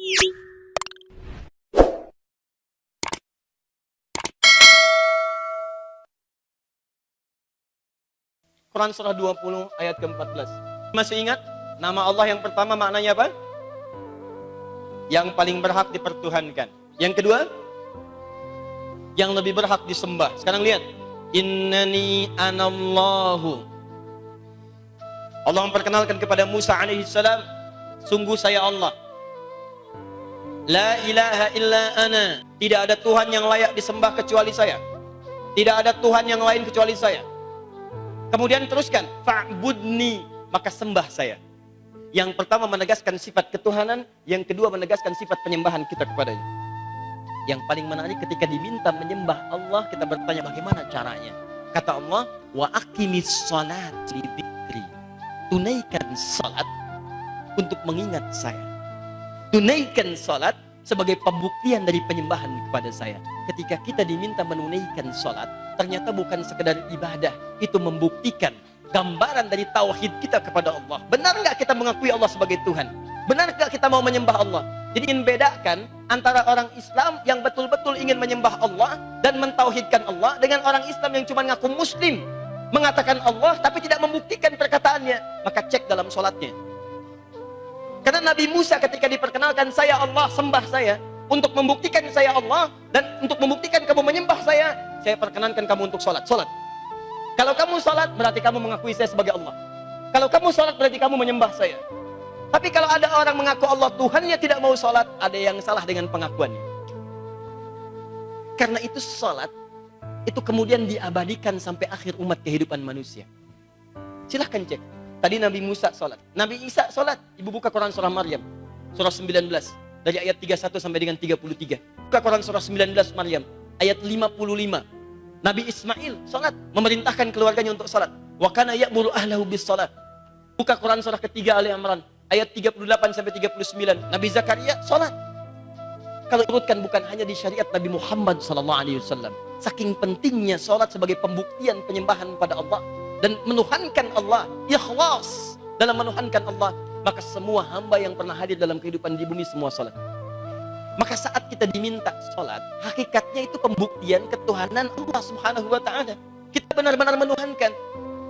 Quran surah 20 ayat ke-14. Masih ingat? Nama Allah yang pertama maknanya apa? Yang paling berhak dipertuhankan. Yang kedua? Yang lebih berhak disembah. Sekarang lihat. Innani anallahu. Allah memperkenalkan kepada Musa alaihissalam, sungguh saya Allah. La ilaha illa ana. Tidak ada Tuhan yang layak disembah kecuali saya. Tidak ada Tuhan yang lain kecuali saya. Kemudian teruskan, fa'budni, maka sembah saya. Yang pertama menegaskan sifat ketuhanan, yang kedua menegaskan sifat penyembahan kita kepadanya. Yang paling menarik ketika diminta menyembah Allah, kita bertanya bagaimana caranya. Kata Allah, wa aqimis shalat li dzikri. Tunaikan salat untuk mengingat saya. Tunaikan salat sebagai pembuktian dari penyembahan kepada saya. Ketika kita diminta menunaikan salat, ternyata bukan sekedar ibadah, itu membuktikan gambaran dari tauhid kita kepada Allah. Benar nggak kita mengakui Allah sebagai Tuhan? Benar nggak kita mau menyembah Allah? Jadi ingin bedakan antara orang Islam yang betul-betul ingin menyembah Allah dan mentauhidkan Allah dengan orang Islam yang cuma ngaku Muslim, mengatakan Allah tapi tidak membuktikan perkataannya. Maka cek dalam sholatnya. Karena Nabi Musa ketika diperkenalkan saya Allah, sembah saya, untuk membuktikan saya Allah dan untuk membuktikan kamu menyembah saya perkenankan kamu untuk sholat. Kalau kamu sholat berarti kamu mengakui saya sebagai Allah. Kalau kamu sholat berarti kamu menyembah saya. Tapi kalau ada orang mengaku Allah Tuhannya tidak mau sholat, ada yang salah dengan pengakuannya. Karena itu sholat itu kemudian diabadikan sampai akhir umat kehidupan manusia. Silahkan cek. Tadi Nabi Musa sholat, Nabi Isa sholat. Ibu buka Quran surah Maryam, surah 19 dari ayat 31 sampai dengan 33. Buka Quran surah 19 Maryam ayat 55. Nabi Ismail sholat, memerintahkan keluarganya untuk sholat. Wa kana ya'muru ahlahu bis sholat. Buka Quran surah ketiga Ali Imran ayat 38 sampai 39. Nabi Zakaria sholat. Kalau urutkan bukan hanya di syariat Nabi Muhammad SAW. Saking pentingnya sholat sebagai pembuktian penyembahan pada Allah dan menuhankan Allah, ikhlas dalam menuhankan Allah, maka semua hamba yang pernah hadir dalam kehidupan di bumi semua sholat. Maka saat kita diminta sholat, hakikatnya itu pembuktian ketuhanan Allah Subhanahu wa Ta'ala. Kita benar-benar menuhankan.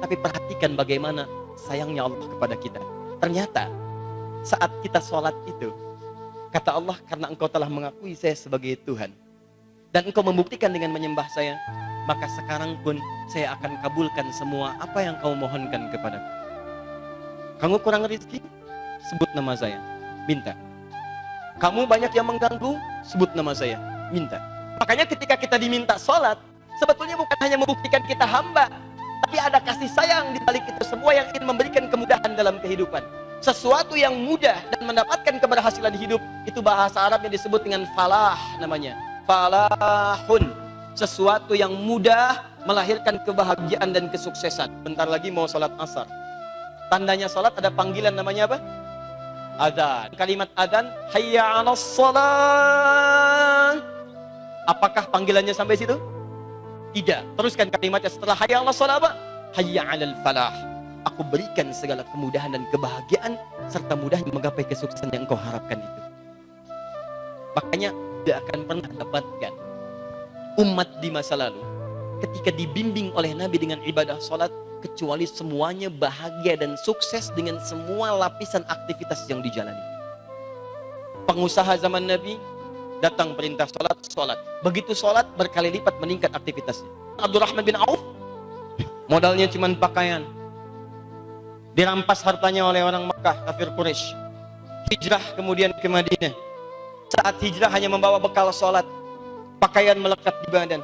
Tapi perhatikan bagaimana sayangnya Allah kepada kita. Ternyata saat kita sholat itu, kata Allah, karena engkau telah mengakui saya sebagai Tuhan dan engkau membuktikan dengan menyembah saya, maka sekarang pun saya akan kabulkan semua apa yang kau mohonkan kepadaku. Kamu kurang rezeki? Sebut nama saya, minta. Kamu banyak yang mengganggu? Sebut nama saya, minta. Makanya ketika kita diminta sholat, sebetulnya bukan hanya membuktikan kita hamba, tapi ada kasih sayang di balik itu semua yang ingin memberikan kemudahan dalam kehidupan. Sesuatu yang mudah dan mendapatkan keberhasilan hidup, itu bahasa Arabnya disebut dengan falah namanya. Falahun. Sesuatu yang mudah melahirkan kebahagiaan dan kesuksesan. Bentar lagi mau sholat asar. Tandanya sholat ada panggilan namanya apa? Adzan. Kalimat adzan, hayya 'alas shalah. Apakah panggilannya sampai situ? Tidak. Teruskan kalimatnya setelah hayya 'alas shalah apa? Hayya 'alal falah. Aku berikan segala kemudahan dan kebahagiaan serta mudahnya menggapai kesuksesan yang kau harapkan itu. Makanya tidak akan pernah dapatkan umat di masa lalu ketika dibimbing oleh Nabi dengan ibadah sholat kecuali semuanya bahagia dan sukses dengan semua lapisan aktivitas yang dijalani. Pengusaha zaman Nabi datang perintah sholat. Begitu sholat berkali lipat meningkat aktivitasnya. Abdurrahman bin Auf modalnya cuma pakaian, dirampas hartanya oleh orang Makkah, kafir Quraisy. Hijrah kemudian ke Madinah. Saat hijrah hanya membawa bekal sholat, pakaian melekat di badan.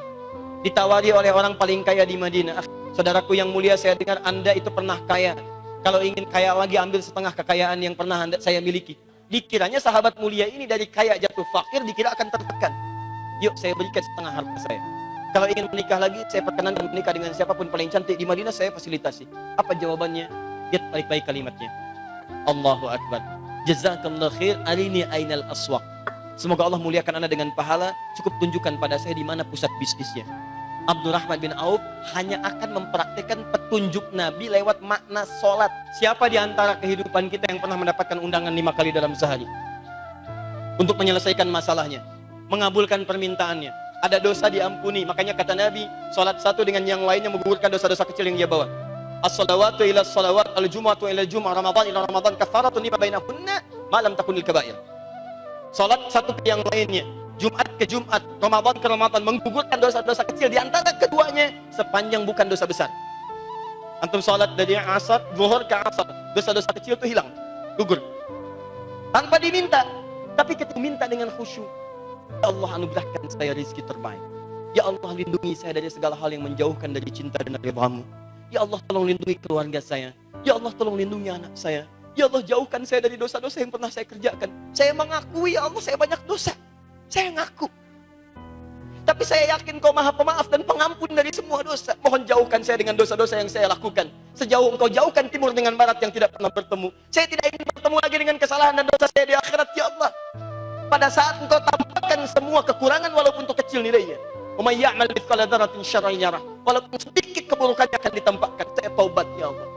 Ditawari oleh orang paling kaya di Madinah. Saudaraku yang mulia, saya dengar Anda itu pernah kaya. Kalau ingin kaya lagi, ambil setengah kekayaan yang pernah saya miliki. Dikiranya sahabat mulia ini dari kaya jatuh fakir, dikira akan tertekan. Yuk saya berikan setengah harta saya. Kalau ingin menikah lagi, saya perkenankan menikah dengan siapapun paling cantik di Madinah, saya fasilitasi. Apa jawabannya? Lihat baik-baik kalimatnya. Allahu Akbar. Jazakallahu khair, arini ainal aswaq. Semoga Allah muliakan Anda dengan pahala. Cukup tunjukkan pada saya di mana pusat bisnisnya. Abdurrahman bin Auf hanya akan mempraktikkan petunjuk Nabi lewat makna sholat. Siapa di antara kehidupan kita yang pernah mendapatkan undangan 5 kali dalam sehari? untuk menyelesaikan masalahnya, mengabulkan permintaannya. Ada dosa diampuni. Makanya kata Nabi, salat satu dengan yang lainnya menggugurkan dosa-dosa kecil yang dia bawa. As-salawatu ila salawat, al-jum'atu ila jum'ah, Ramadan ila Ramadan, kafaratun lima bainahunna ma lam takunil kaba'ir. Salat satu ke yang lainnya, Jumat ke Jumat, Ramadan ke Ramadan, menggugurkan dosa-dosa kecil di antara keduanya sepanjang bukan dosa besar. Antum salat dari asar, zuhur ke asar, dosa-dosa kecil itu hilang, gugur. Tanpa diminta, tapi ketika minta dengan khusyuk. Ya Allah, anugerahkan saya rezeki terbaik. Ya Allah, lindungi saya dari segala hal yang menjauhkan dari cinta dan ridha-Mu. Ya Allah, tolong lindungi keluarga saya. Ya Allah, tolong lindungi anak saya. Ya Allah, jauhkan saya dari dosa-dosa yang pernah saya kerjakan. Saya mengakui, ya Allah, saya banyak dosa. Saya ngaku. Tapi saya yakin Kau Maha Pemaaf dan Pengampun dari semua dosa. Mohon jauhkan saya dengan dosa-dosa yang saya lakukan. Sejauh Engkau jauhkan timur dengan barat yang tidak pernah bertemu. Saya tidak ingin bertemu lagi dengan kesalahan dan dosa saya di akhirat, ya Allah. Pada saat Engkau tampakkan semua kekurangan walaupun itu kecil nilainya. Wa may ya'mal mithqala dzarratin syarran yarah. Walaupun sedikit keburukannya akan ditampakkan. Saya taubat, ya Allah.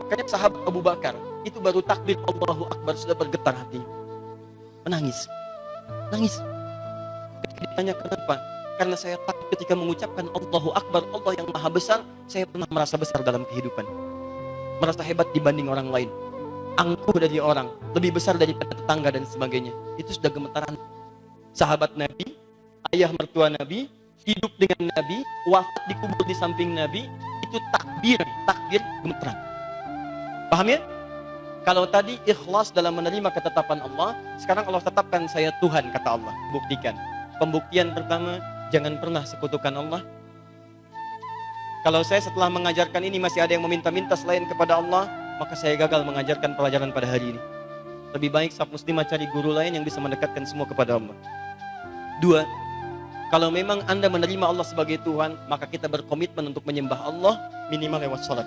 Makanya sahabat Abu Bakar itu baru takbir Allahu Akbar sudah bergetar hatinya. Menangis. Nangis. Ketika ditanya kenapa? Karena saya takut ketika mengucapkan Allahu Akbar, Allah yang Maha Besar, saya pernah merasa besar dalam kehidupan. Merasa hebat dibanding orang lain. Angkuh dari orang, lebih besar daripada tetangga dan sebagainya. Itu sudah gemetaran. Sahabat Nabi, ayah mertua Nabi, hidup dengan Nabi, wafat dikubur di samping Nabi, itu takbir gemetaran. Paham ya? Kalau tadi ikhlas dalam menerima ketetapan Allah, sekarang Allah tetapkan saya Tuhan, kata Allah. Buktikan. Pembuktian pertama, jangan pernah sekutukan Allah. Kalau saya setelah mengajarkan ini masih ada yang meminta-minta selain kepada Allah, maka saya gagal mengajarkan pelajaran pada hari ini. Lebih baik setiap muslimah cari guru lain yang bisa mendekatkan semua kepada Allah. 2, kalau memang Anda menerima Allah sebagai Tuhan, maka kita berkomitmen untuk menyembah Allah minimal lewat sholat.